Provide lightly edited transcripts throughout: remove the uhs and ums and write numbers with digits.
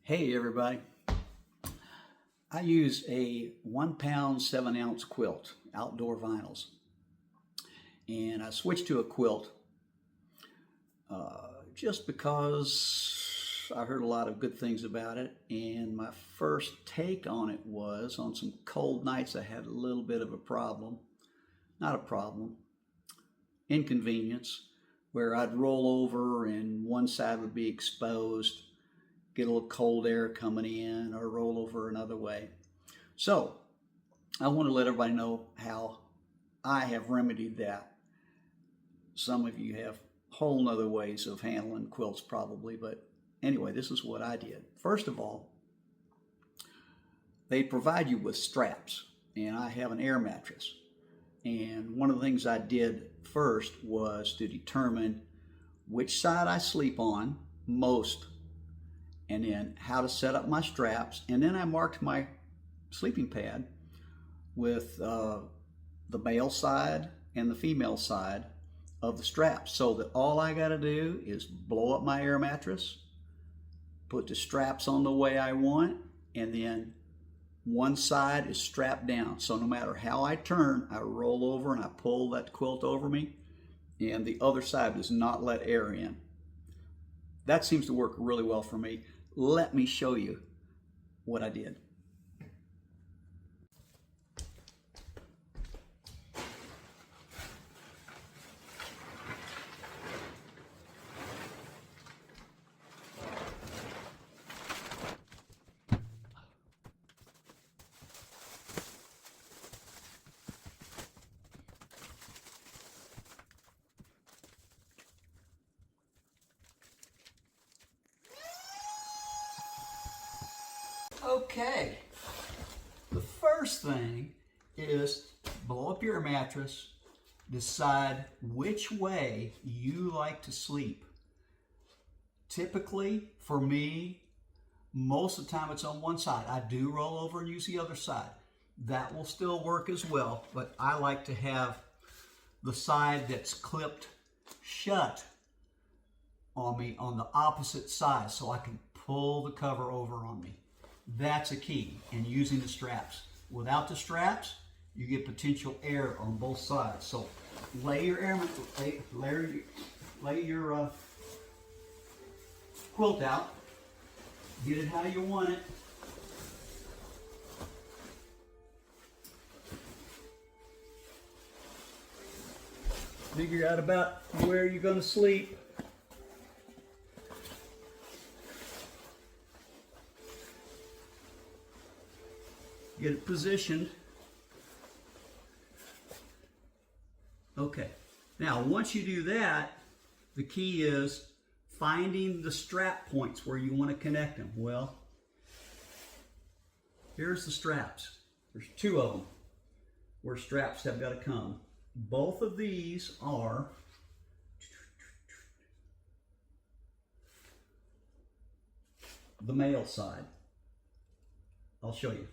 Hey everybody, I use a 1 pound 7 ounce quilt, outdoor vinyls, and I switched to a quilt just because I heard a lot of good things about it, and my first take on it was on some cold nights I had a little bit of a problem, not a problem, inconvenience, where I'd roll over and one side would be exposed, get a little cold air coming in, or roll over another way. So I want to let everybody know how I have remedied that. Some of you have whole nother ways of handling quilts probably, but anyway, this is what I did. First of all, they provide you with straps, and I have an air mattress. And one of the things I did first was to determine which side I sleep on most, and then how to set up my straps. And then I marked my sleeping pad with the male side and the female side of the straps, so that all I got to do is blow up my air mattress, put the straps on the way I want, and then one side is strapped down. So no matter how I turn, I roll over and I pull that quilt over me, and the other side does not let air in. That seems to work really well for me. Let me show you what I did. Okay, the first thing is blow up your mattress, decide which way you like to sleep. Typically, for me, most of the time it's on one side. I do roll over and use the other side. That will still work as well, but I like to have the side that's clipped shut on me on the opposite side so I can pull the cover over on me. That's a key in using the straps. Without the straps, you get potential air on both sides. So lay your quilt out. Get it how you want it. Figure out about where you're going to sleep. Get it positioned. Okay, now once you do that, the key is finding the strap points where you want to connect them. Well, here's the straps. There's two of them where straps have got to come. Both of these are the male side. I'll show you.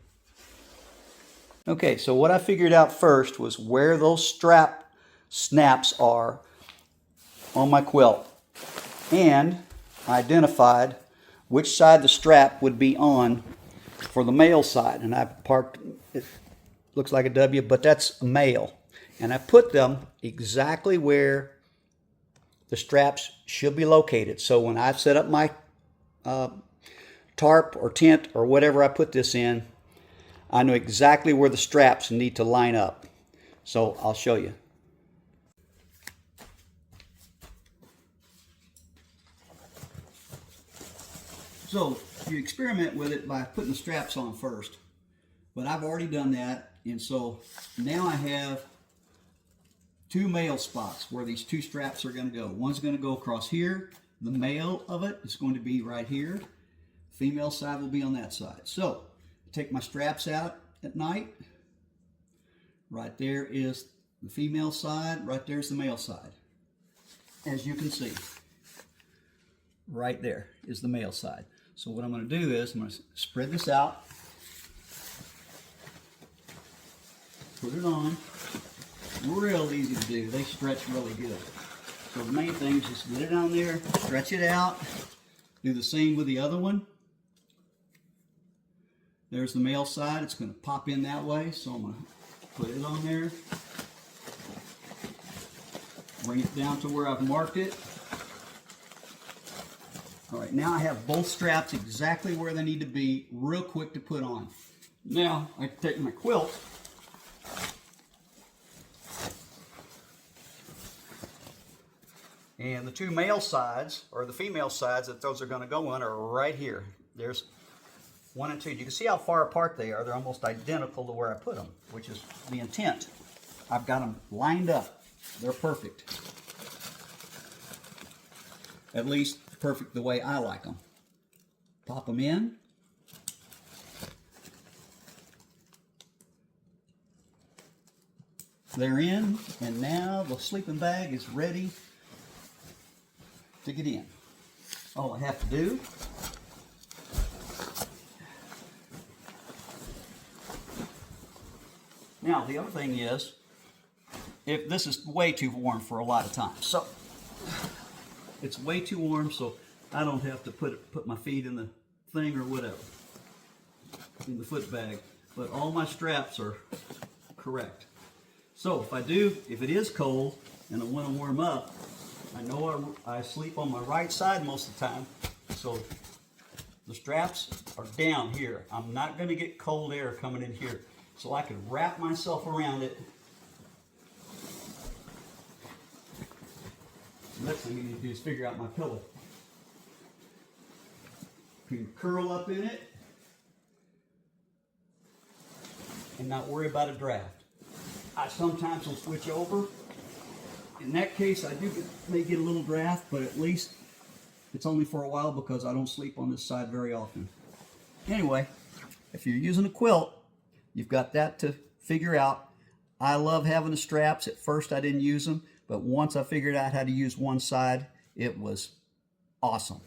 Okay, so what I figured out first was where those strap snaps are on my quilt, and I identified which side the strap would be on for the male side. And I parked, it looks like a W, but that's male. And I put them exactly where the straps should be located. So when I set up my tarp or tent or whatever I put this in, I know exactly where the straps need to line up. So I'll show you. So you experiment with it by putting the straps on first. But I've already done that, and so now I have two male spots where these two straps are going to go. One's going to go across here. The male of it is going to be right here. Female side will be on that side. So take my straps out at night. Right there is the female side, right there's the male side. As you can see, right there is the male side. So what I'm going to do is I'm going to spread this out, put it on. Real easy to do. They stretch really good. So the main thing is just get it on there, stretch it out. Do the same with the other one. There's the male side. It's going to pop in that way, so I'm going to put it on there. Bring it down to where I've marked it. All right, now I have both straps exactly where they need to be, real quick to put on. Now I take my quilt, and the two male sides, or the female sides that those are going to go on, are right here. There's 1 and 2. You can see how far apart they are. They're almost identical to where I put them, which is the intent. I've got them lined up. They're perfect. At least perfect the way I like them. Pop them in. They're in, and now the sleeping bag is ready to get in. All I have to do now, the other thing is, if this is way too warm for a lot of times, so it's way too warm, so I don't have to put my feet in the thing or whatever, in the foot bag, but all my straps are correct. So if it is cold and I want to warm up, I know I sleep on my right side most of the time, so the straps are down here. I'm not going to get cold air coming in here, so I can wrap myself around it. The next thing you need to do is figure out my pillow. You can curl up in it and not worry about a draft. I sometimes will switch over. In that case, I may get a little draft, but at least it's only for a while because I don't sleep on this side very often. Anyway, if you're using a quilt, you've got that to figure out. I love having the straps. At first I didn't use them, but once I figured out how to use one side, it was awesome.